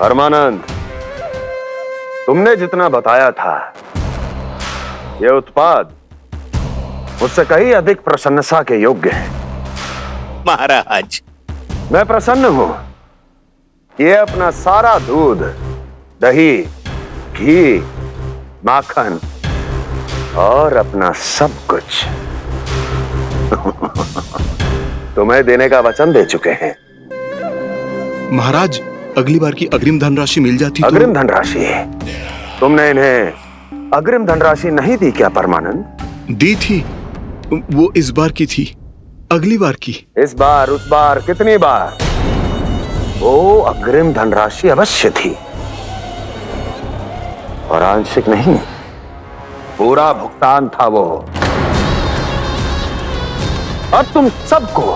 परमानंद, तुमने जितना बताया था, यह उत्पाद मुझसे कहीं अधिक प्रशंसा के योग्य है। महाराज, मैं प्रसन्न हूं। ये अपना सारा दूध, दही, घी, माखन और अपना सब कुछ तुम्हें देने का वचन दे चुके हैं। महाराज, अगली बार की अग्रिम धनराशि मिल जाती तो। अग्रिम धनराशि? तुमने इन्हें अग्रिम धनराशि नहीं दी क्या परमानंद? दी थी, वो इस बार की थी, अगली बार की। इस बार, उस बार, कितनी बार? वो अग्रिम धनराशि अवश्य थी, और आंशिक नहीं, पूरा भुगतान था वो। अब तुम सबको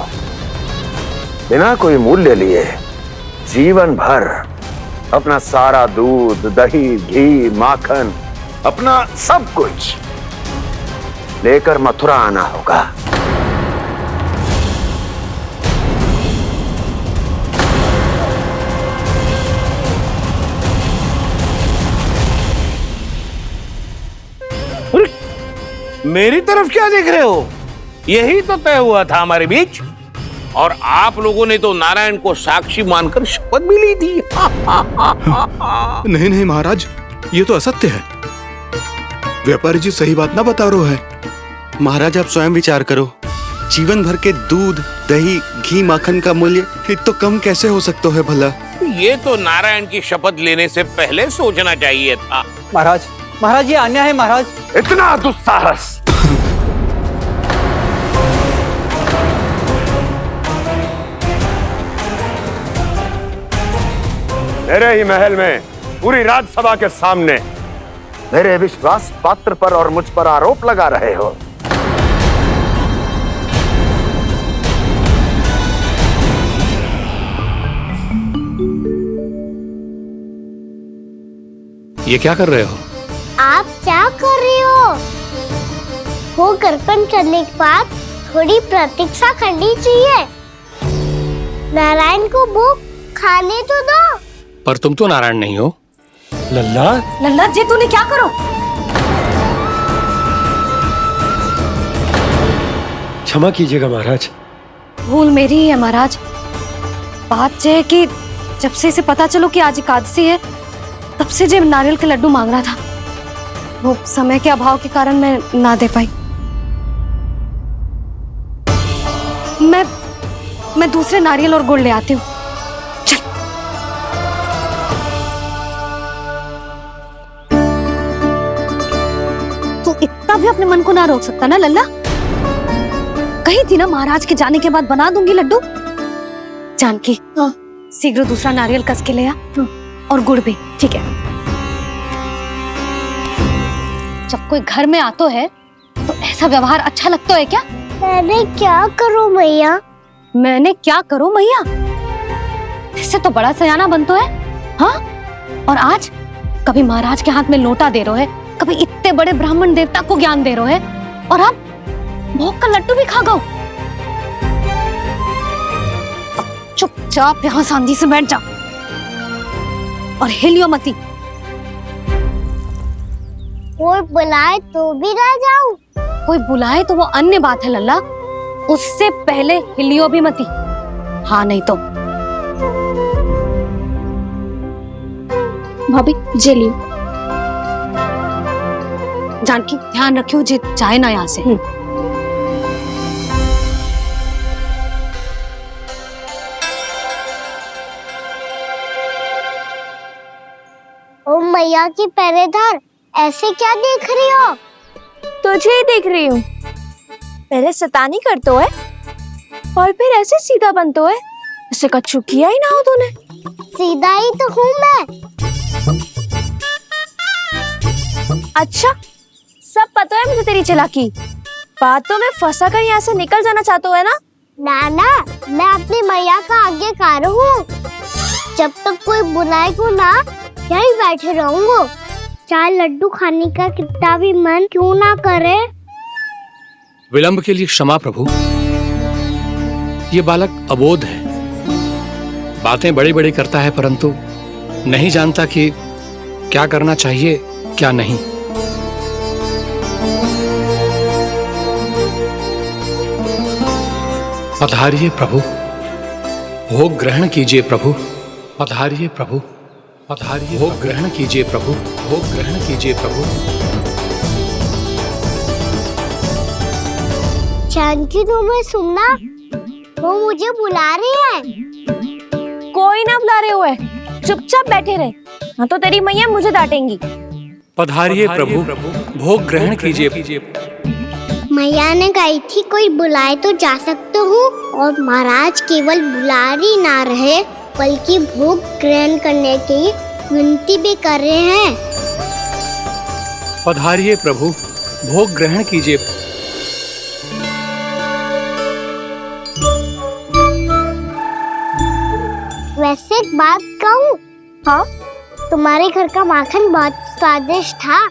बिना कोई मूल्य लिए जीवन भर अपना सारा दूध, दही, घी, माखन, अपना सब कुछ लेकर मथुरा आना होगा। मेरी तरफ क्या देख रहे हो? यही तो तय हुआ था हमारे बीच, और आप लोगों ने तो नारायण को साक्षी मानकर शपथ भी ली थी। नहीं नहीं महाराज, ये तो असत्य है। व्यापारी जी सही बात ना बता रहे हैं। महाराज, आप स्वयं विचार करो। जीवन भर के दूध, दही, घी, माखन का मूल्य इतना कम कैसे हो सकता है भला? ये तो नारायण की शपथ लेने से पहले सोचना चाहिए था। महाराज, महाराज ये अन्याय है महाराज। इतना दुस्साहस! मेरे ही महल में पूरी राज्यसभा के सामने मेरे विश्वास पात्र पर और मुझ पर आरोप लगा रहे हो। ये क्या कर रहे हो? आप क्या कर रहे हो? वो गर्पण करने के बाद थोड़ी प्रतीक्षा करनी चाहिए। नारायण को वो खाने तो दो। पर तुम तो नारायण नहीं हो। लल्ला, लल्ला जी, तूने क्या करो? क्षमा कीजिएगा महाराज। भूल मेरी ही है महाराज। बात यह है कि जब से इसे पता चलो कि आज एकादशी है, तब से जब नारियल के लड्डू मांग रहा था, वो समय के अभाव के कारण मैं ना दे पाई। मैं दूसरे नारियल और गुड़ ले आती हूँ। चल। तू इतना भी अपने मन को ना रोक सकता ना लल्ला? कही थी ना महाराज के जाने के बाद बना दूंगी लड्डू। जानकी, शीघ्र दूसरा नारियल कस के ले आ, और गुड़ भी। ठीक है। जब कोई घर में आतो है तो ऐसा व्यवहार अच्छा लगता है क्या? मैंने क्या करूं मैया? मैंने क्या करूं मैया? इससे तो बड़ा सयाना बनतो है। हाँ, और आज कभी महाराज के हाथ में लोटा दे रहे है, कभी इतने बड़े ब्राह्मण देवता को ज्ञान दे रहे है, और अब भोग का लड्डू भी खा गो। चुपचाप यहाँ सांधी से बैठ जा और हिलियो मती। कोई बुलाए तो भी ना जाऊं? कोई बुलाए तो वो अन्य बात है लल्ला, उससे पहले हिलियो भी मती। हाँ नहीं तो। भाभी जे लियो। जानकी, ध्यान रखियो जे जाए ना यहाँ से। ओ मैया की पहरेदार, ऐसे क्या देख रही हो? तुझे ही देख रही हूँ। पहले शैतानी करतो है और फिर ऐसे सीधा बनतो है, ऐसे कछु किया ही ना हो तूने। सीधा ही तो हूँ मैं। अच्छा, सब पता है मुझे तेरी चालाकी। बातों में फंसा कर यहाँ से निकल जाना चाहते है ना? नाना, मैं अपनी मैया का आज्ञाकार हूँ। जब तक कोई बुलाए को ना, यही बैठे रहूंगा। चाहे लड्डू खाने का कितना भी मन क्यों ना करे। विलंब के लिए क्षमा प्रभु। ये बालक अबोध है, बातें बड़ी बड़ी करता है, परंतु नहीं जानता कि क्या करना चाहिए क्या नहीं। पधारिए प्रभु, भोग ग्रहण कीजिए प्रभु। पधारिए प्रभु, पधारिए, भोग ग्रहण कीजिए प्रभु, भोग ग्रहण कीजिए प्रभु। जानकी तुम्हें सुनना, वो मुझे बुला रही है। कोई ना बुला रहे हुए, चुपचाप बैठे रहे, हाँ तो तेरी मैया मुझे डांटेंगी। पधारिए प्रभु, भोग ग्रहण कीजिए। मैया ने कही थी कोई बुलाए तो जा सकते हूँ, और महाराज केवल बुलारी ना रहे बल्कि भोग ग्रहण करने की विनती भी कर रहे हैं। पधारिए प्रभु, भोग ग्रहण कीजिए। वैसे एक बात कहूँ? हाँ? तुम्हारे घर का माखन बहुत स्वादिष्ट था।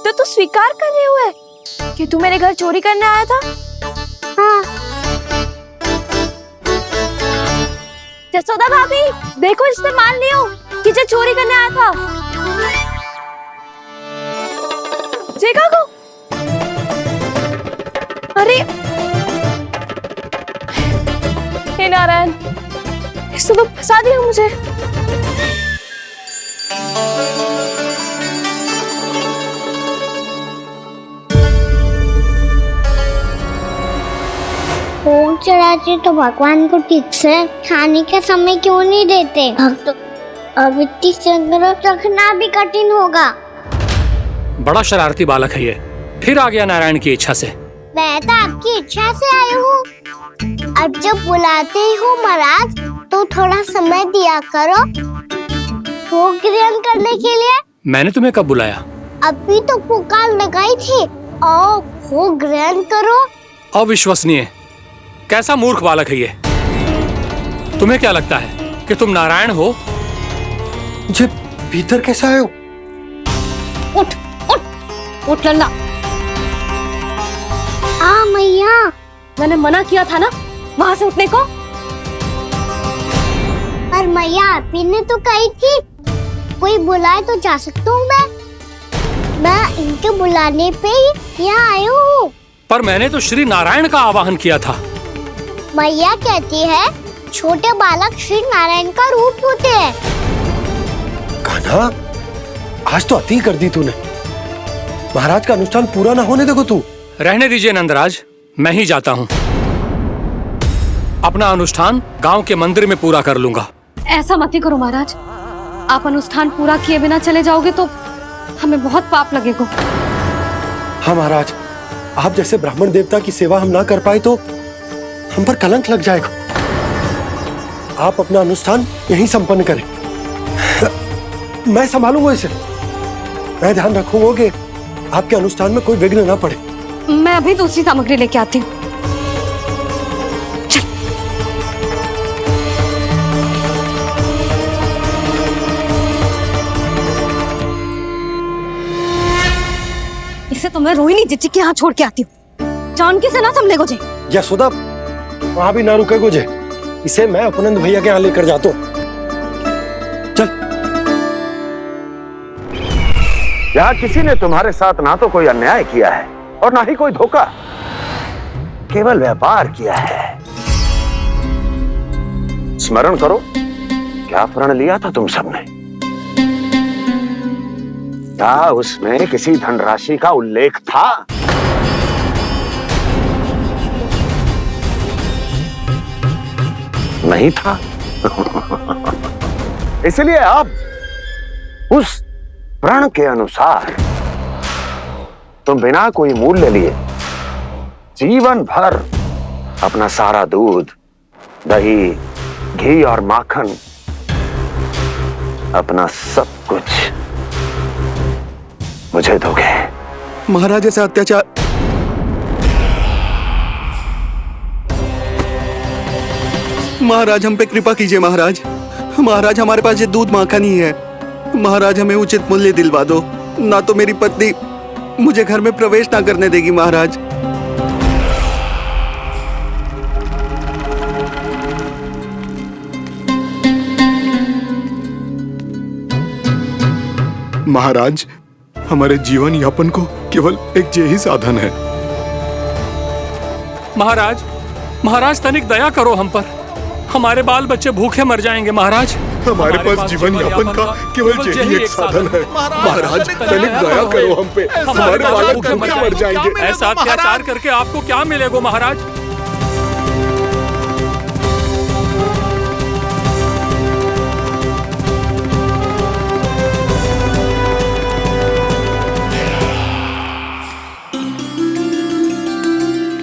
तो तू स्वीकार कर रहे हुए कि तू मेरे घर चोरी करने आया था? हाँ। जसोदा भाभी, देखो इसने मान लियो कि जो चोरी करने आया था। देखा को? अरे हे नारायण, इसने तो फंसा दिया मुझे। भोग चढ़ाते तो भगवान को ठीक से खाने का समय क्यों नहीं देते? भक्त अब इतनी संग्रह रखना भी कठिन होगा। बड़ा शरारती बालक है ये, फिर आ गया नारायण की इच्छा से। मैं तो आपकी इच्छा से आई हूँ। अब जब बुलाते हो महाराज तो थोड़ा समय दिया करो भोग ग्रहण करने के लिए। मैंने तुम्हें कब बुलाया? अभी तो पुकार लगाई थी, और भोग ग्रहण करो। अविश्वसनीय, कैसा मूर्ख बालक है ये। तुम्हें क्या लगता है कि तुम नारायण हो? मुझे भीतर कैसे आए हो? उठ उठ उठ लल्ला। मैया, मैंने मना किया था ना वहां से उठने को। पर मैया आपी ने तो कही थी कोई बुलाए तो जा सकता हूँ। मैं इनके बुलाने पे ही यहाँ आई हूँ। पर मैंने तो श्री नारायण का आवाहन किया था। मैया कहती है छोटे बालक श्री नारायण का रूप होते हैं। कान्हा, आज तो अति कर दी तूने। महाराज का अनुष्ठान पूरा ना होने देखो तू। रहने दीजिए नंदराज, मैं ही जाता हूँ। अपना अनुष्ठान गांव के मंदिर में पूरा कर लूंगा। ऐसा मत ही करो महाराज, आप अनुष्ठान पूरा किए बिना चले जाओगे तो हमें बहुत पाप लगेगा। हाँ महाराज, आप जैसे ब्राह्मण देवता की सेवा हम ना कर पाए तो हम पर कलंक लग जाएगा। आप अपना अनुष्ठान यहीं संपन्न करें, मैं संभालूंगा इसे। मैं ध्यान रखूंगा कि आपके अनुष्ठान में कोई विघ्न ना पड़े। मैं अभी दूसरी सामग्री लेके आती हूँ। इसे तो मैं रोहिणी जीजी के यहाँ छोड़ के आती हूँ। जानकी से ना संभले गोजे। यशोदा, वहां भी ना रुके गोजे। इसे मैं अपनंद भैया के यहाँ लेकर जाता हूँ। चल। यहाँ किसी ने तुम्हारे साथ ना तो कोई अन्याय किया है और ना ही कोई धोखा, केवल व्यापार किया है। स्मरण करो, क्या प्रण लिया था तुम सबने? क्या उसमें किसी धनराशि का उल्लेख था? नहीं था। इसलिए अब उस प्रण के अनुसार तुम बिना कोई मूल्य लिए जीवन भर अपना सारा दूध, दही, घी और माखन, अपना सब कुछ मुझे दोगे। महाराज ऐसा अत्याचार। महाराज हम पे कृपा कीजिए। महाराज, महाराज हमारे पास ये दूध माखन ही है। महाराज हमें उचित मूल्य दिलवा दो, ना तो मेरी पत्नी मुझे घर में प्रवेश ना करने देगी। महाराज महाराज, हमारे जीवन यापन को केवल एक यही साधन है। महाराज, महाराज तनिक दया करो हम पर। हमारे बाल बच्चे भूखे मर जाएंगे महाराज। हमारे पास जीवन यापन का केवल यही एक साधन है। महाराज तनिक दया करो हम पे, हमारे बालक भूखे मर जाएंगे। ऐसा अत्याचार करके आपको क्या मिलेगा महाराज?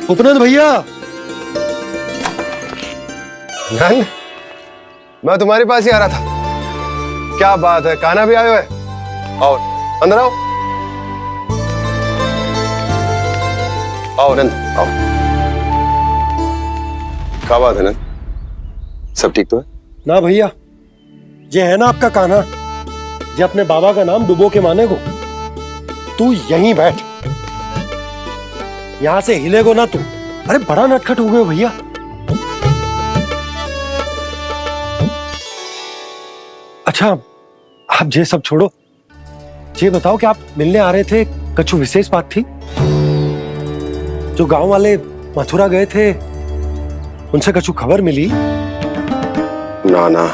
उपनंद भैया, नंद, मैं तुम्हारे पास ही आ रहा था। क्या बात है, कान्हा भी आयो है? आओ अंदर आओ। आओ नंद आओ। क्या बात है नंद, सब ठीक तो है? ना भैया, ये है ना आपका कान्हा, ये अपने बाबा का नाम डुबो के माने को। तू यहीं बैठ, यहां से हिलेगो ना तू। अरे बड़ा नटखट हो गए हो भैया। अच्छा, आप ये सब छोड़ो, ये बताओ कि आप मिलने आ रहे थे, कुछ विशेष बात थी? जो गांव वाले मथुरा गए थे, उनसे कुछ खबर मिली? ना ना,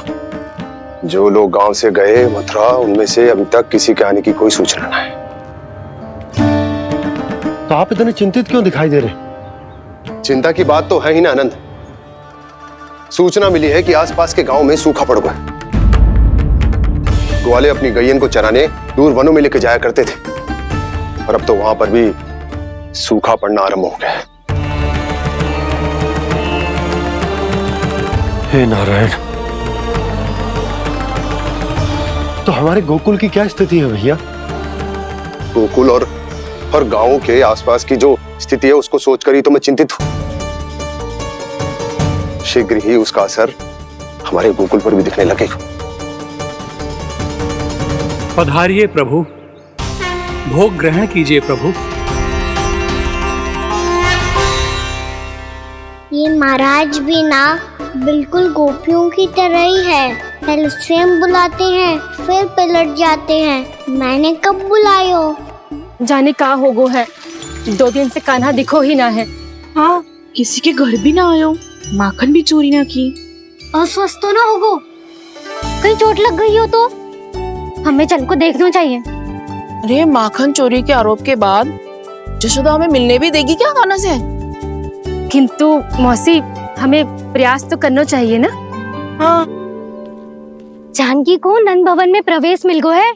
जो लोग गांव से गए मथुरा, उनमें से अभी तक किसी के आने की कोई सूचना नहीं है। तो आप इतने चिंतित क्यों दिखाई दे रहे? चिंता की बात तो है ही ना आनंद। सूचना मिली है कि आसपास के गांव में सूखा पड़ गया। ग्वाले अपनी गैयन को चराने दूर वनों में लेके जाया करते थे, और अब तो वहां पर भी सूखा पड़ना आरंभ हो गया है। हे नारायण, तो हमारे गोकुल की क्या स्थिति है भैया? गोकुल और गांवों के आसपास की जो स्थिति है उसको सोचकर ही तो मैं चिंतित हूं। शीघ्र ही उसका असर हमारे गोकुल पर भी दिखने लगेगा। पधारिए प्रभु, भोग ग्रहण कीजिए प्रभु। ये महाराज भी ना बिल्कुल गोपियों की तरह ही है। पहले स्वयं बुलाते हैं, फिर पलट जाते हैं। मैंने कब बुलायो? जाने कहाँ हो गो है, 2 दिन से कान्हा दिखो ही ना है। हाँ, किसी के घर भी ना आयो, माखन भी चोरी ना की। अस्वस्थ तो ना होगो, कहीं चोट लग गई हो तो हमें चल को देखना चाहिए। अरे माखन चोरी के आरोप के बाद जशोदा हमें मिलने भी देगी क्या कान्हा से? किंतु मौसी, हमें प्रयास तो करना चाहिए ना। हाँ, जानकी को नंद भवन में प्रवेश मिल गो है,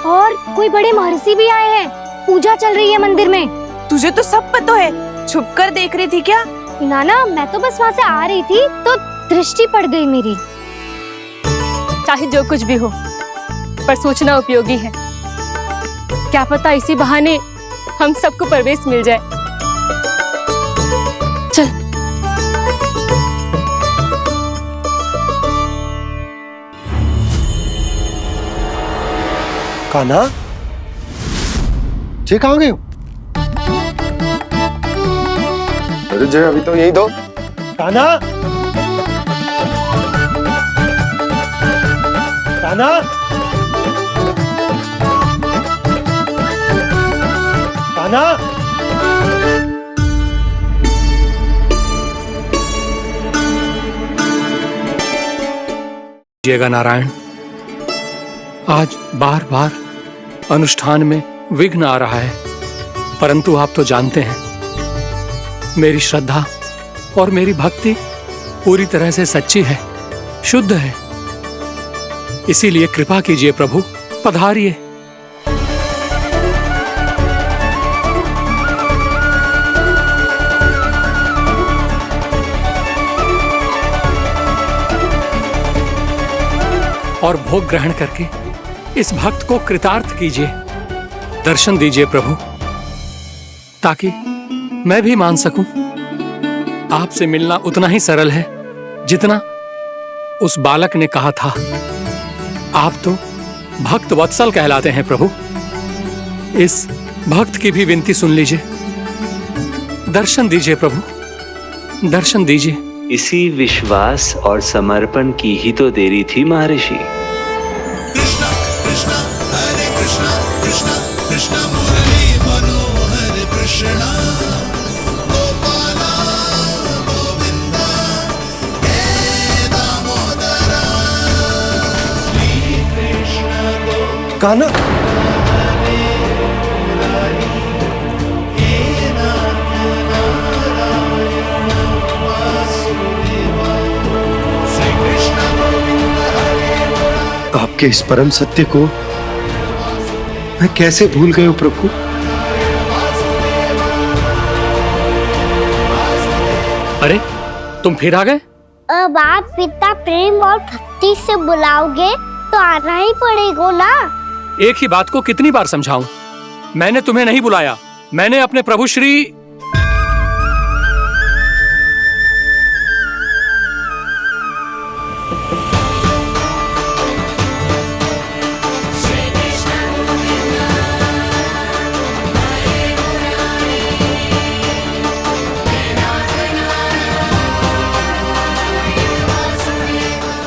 और कोई बड़े महर्षि भी आए हैं। पूजा चल रही है मंदिर में। तुझे तो सब पता है, छुप कर देख रही थी क्या? ना, मैं तो बस वहाँ से आ रही थी तो दृष्टि पड़ गई मेरी। चाहे जो कुछ भी हो, पर सूचना उपयोगी है। क्या पता इसी बहाने हम सबको प्रवेश मिल जाए। चल। कान्हा, ये कहाँ गए हो? अरे जय, अभी तो यही दो। कान्हा, कान्हा, कान्हा। जयगा नारायण, आज बार बार अनुष्ठान में विघ्न आ रहा है, परंतु आप तो जानते हैं मेरी श्रद्धा और मेरी भक्ति पूरी तरह से सच्ची है, शुद्ध है। इसीलिए कृपा कीजिए प्रभु, पधारिए। और भोग ग्रहण करके इस भक्त को कृतार्थ कीजिए। दर्शन दीजिए प्रभु, ताकि मैं भी मान सकूं। आपसे मिलना उतना ही सरल है जितना उस बालक ने कहा था। आप तो भक्त वत्सल कहलाते हैं प्रभु। इस भक्त की भी विनती सुन लीजिए। दर्शन दीजिए प्रभु, दर्शन दीजिए। इसी विश्वास और समर्पण की ही तो देरी थी महर्षि। कृष्णा कृष्णा हरे कृष्णा कान्हा, आपके इस परम सत्य को मैं कैसे भूल गया हूं प्रभु। अरे तुम फिर आ गए? अब आप पिता प्रेम और भक्ति से बुलाओगे तो आना ही पड़ेगा ना। एक ही बात को कितनी बार समझाऊं? मैंने तुम्हें नहीं बुलाया, मैंने अपने प्रभु श्री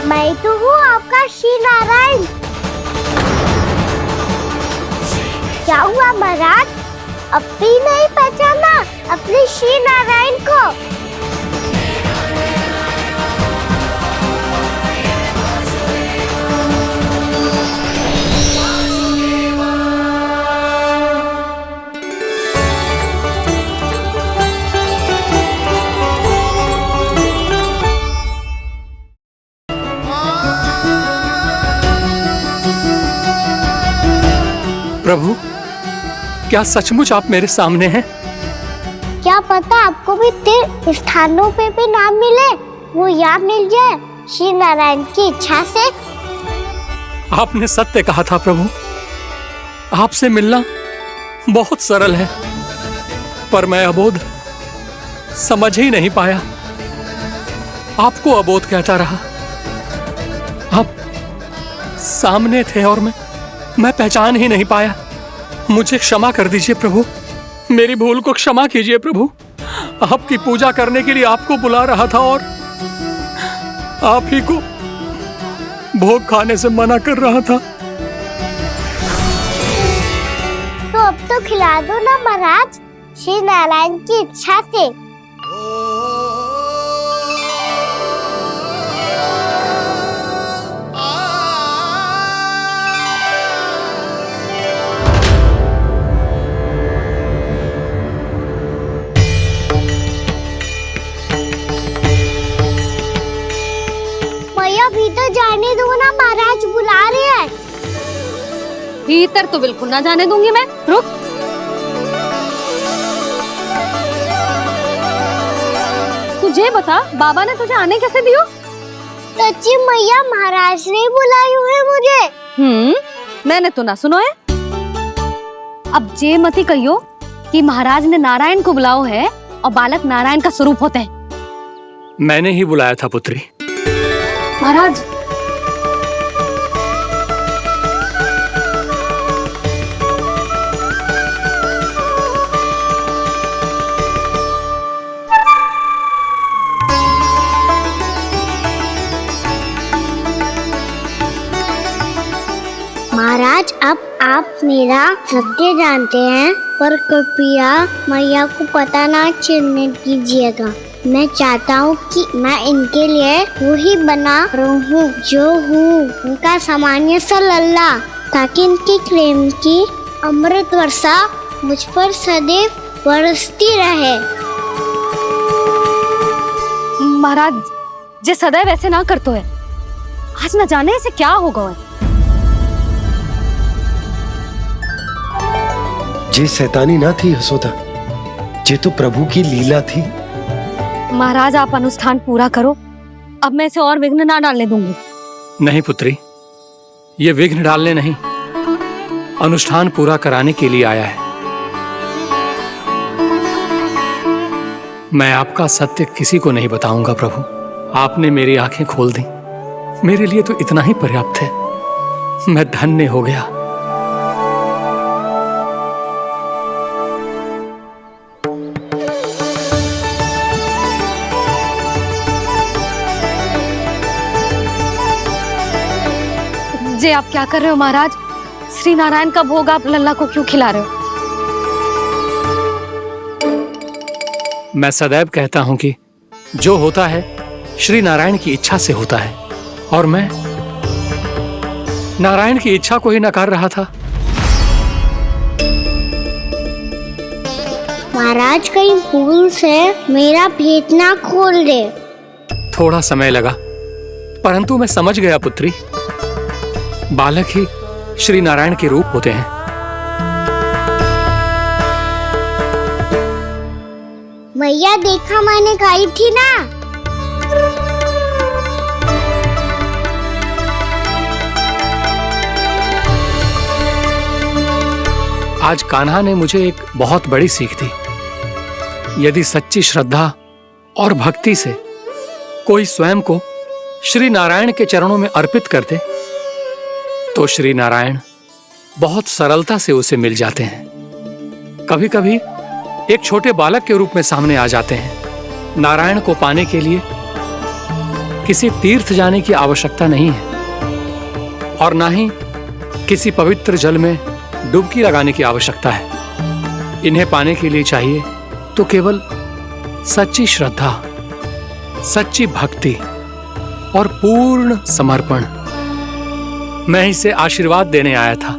मैं तो हूँ आपका श्री नारायण। क्या हुआ महाराज, अब भी नहीं पहचाना अपने श्री नारायण को? प्रभु, क्या सचमुच आप मेरे सामने हैं? क्या पता आपको भी तीर्थ स्थानों पे भी नाम मिले, वो यहाँ मिल जाए श्री नारायण की इच्छा से। आपने सत्य कहा था प्रभु, आपसे मिलना बहुत सरल है, पर मैं अबोध समझ ही नहीं पाया। आपको अबोध कहता रहा। आप सामने थे और मैं पहचान ही नहीं पाया। मुझे क्षमा कर दीजिए प्रभु, मेरी भूल को क्षमा कीजिए प्रभु। आपकी पूजा करने के लिए आपको बुला रहा था और आप ही को भोग खाने से मना कर रहा था। तो अब तो खिला दो ना महाराज, श्री नारायण की इच्छा से। भीतर जाने दो ना, महाराज बुला रहे हैं। भीतर तो बिल्कुल ना जाने दूंगी मैं। रुक। तुझे बता, बाबा ने तुझे आने कैसे दियो? सच्ची मैया, महाराज ने बुलाई हुई मुझे। मैंने तो ना सुनो है। अब जे मती कहियो कि महाराज ने नारायण को बुलाओ है और बालक नारायण का स्वरूप होते हैं। मैंने ही बुलाया था पुत्री। महाराज, महाराज, अब आप मेरा सत्य जानते हैं, पर कृपया मैया को पता ना चलने दीजिएगा। मैं चाहता हूँ कि मैं इनके लिए वही बना रहूँ जो हूँ, उनका सामान्य सा लल्ला, ताकि इनके प्रेम की अमृत वर्षा मुझ पर सदैव बरसती रहे। महाराज, जे सदैव ऐसे ना करतो है, आज न जाने इसे क्या होगा है। जे शैतानी ना थी यशोदा, जे तो प्रभु की लीला थी। महाराज, आप अनुष्ठान पूरा करो, अब मैं इसे और विघ्न ना डालने दूंगी। नहीं पुत्री, ये विघ्न डालने नहीं, अनुष्ठान पूरा कराने के लिए आया है। मैं आपका सत्य किसी को नहीं बताऊंगा प्रभु। आपने मेरी आंखें खोल दी, मेरे लिए तो इतना ही पर्याप्त है। मैं धन्य हो गया। जे आप क्या कर रहे हो महाराज? श्री नारायण का भोग आप लल्ला को क्यों खिला रहे हो? मैं सदैव कहता हूं कि जो होता है श्री नारायण की इच्छा से होता है, और मैं नारायण की इच्छा को ही नकार रहा था। महाराज कहीं भूल से मेरा भेद ना खोल दे। थोड़ा समय लगा, परंतु मैं समझ गया पुत्री। बालक ही श्री नारायण के रूप होते हैं। मैया देखा मैंने कही थी ना। आज कान्हा ने मुझे एक बहुत बड़ी सीख दी। यदि सच्ची श्रद्धा और भक्ति से कोई स्वयं को श्री नारायण के चरणों में अर्पित कर दे तो श्री नारायण बहुत सरलता से उसे मिल जाते हैं। कभी कभी एक छोटे बालक के रूप में सामने आ जाते हैं। नारायण को पाने के लिए किसी तीर्थ जाने की आवश्यकता नहीं है और ना ही किसी पवित्र जल में डुबकी लगाने की आवश्यकता है। इन्हें पाने के लिए चाहिए तो केवल सच्ची श्रद्धा, सच्ची भक्ति और पूर्ण समर्पण। मैं इसे आशीर्वाद देने आया था,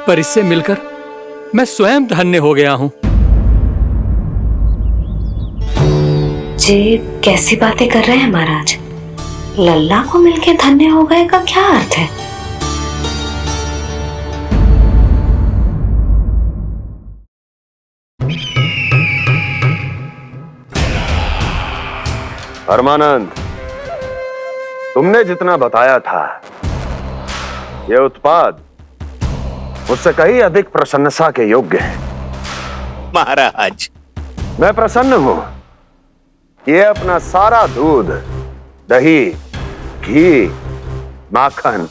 पर इससे मिलकर मैं स्वयं धन्य हो गया हूं। जी कैसी बातें कर रहे हैं महाराज? लल्ला को मिलके धन्य हो गए का क्या अर्थ है? परमानंद, तुमने जितना बताया था यह उत्पाद मुझसे कहीं अधिक प्रशंसा के योग्य है। महाराज, मैं प्रसन्न हूं। ये अपना सारा दूध, दही, घी, माखन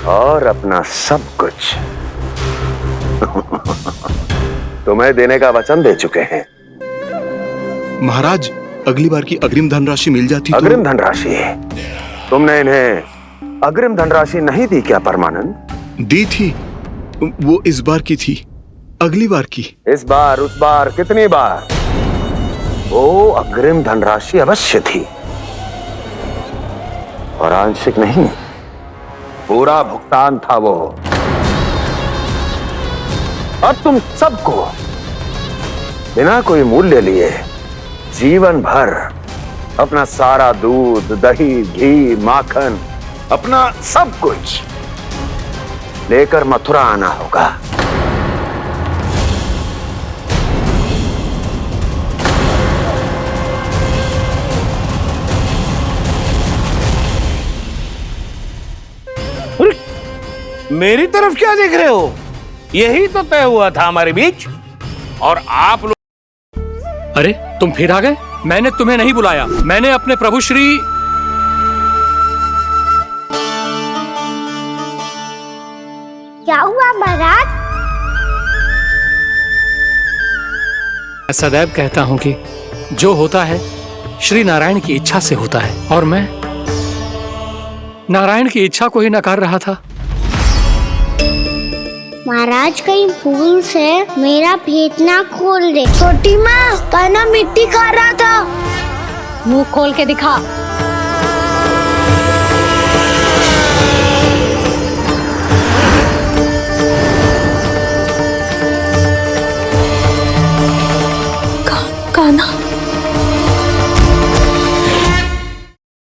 और अपना सब कुछ तुम्हें देने का वचन दे चुके हैं। महाराज, अगली बार की अग्रिम धनराशि मिल जाती तो। अग्रिम धनराशि? तुमने इन्हें अग्रिम धनराशि नहीं दी क्या परमानंद? दी थी, वो इस बार की थी, अगली बार की। इस बार, उस बार, कितनी बार? वो अग्रिम धनराशि अवश्य थी और आंशिक नहीं, पूरा भुगतान था वो। अब तुम सबको बिना कोई मूल्य लिए जीवन भर अपना सारा दूध, दही, घी, माखन, अपना सब कुछ लेकर मथुरा आना होगा। मेरी तरफ क्या देख रहे हो? यही तो तय हुआ था हमारे बीच, और आप लोग। अरे तुम फिर आ गए? मैंने तुम्हें नहीं बुलाया, मैंने अपने प्रभु श्री। क्या हुआ महाराज? मैं सदैव कहता हूं कि जो होता है श्री नारायण की इच्छा से होता है, और मैं नारायण की इच्छा को ही नकार रहा था। महाराज कहीं भूल से मेरा भेद ना खोल दे। छोटी माँ, कान्हा मिट्टी खा रहा था। मुंह खोल के दिखा। कान्हा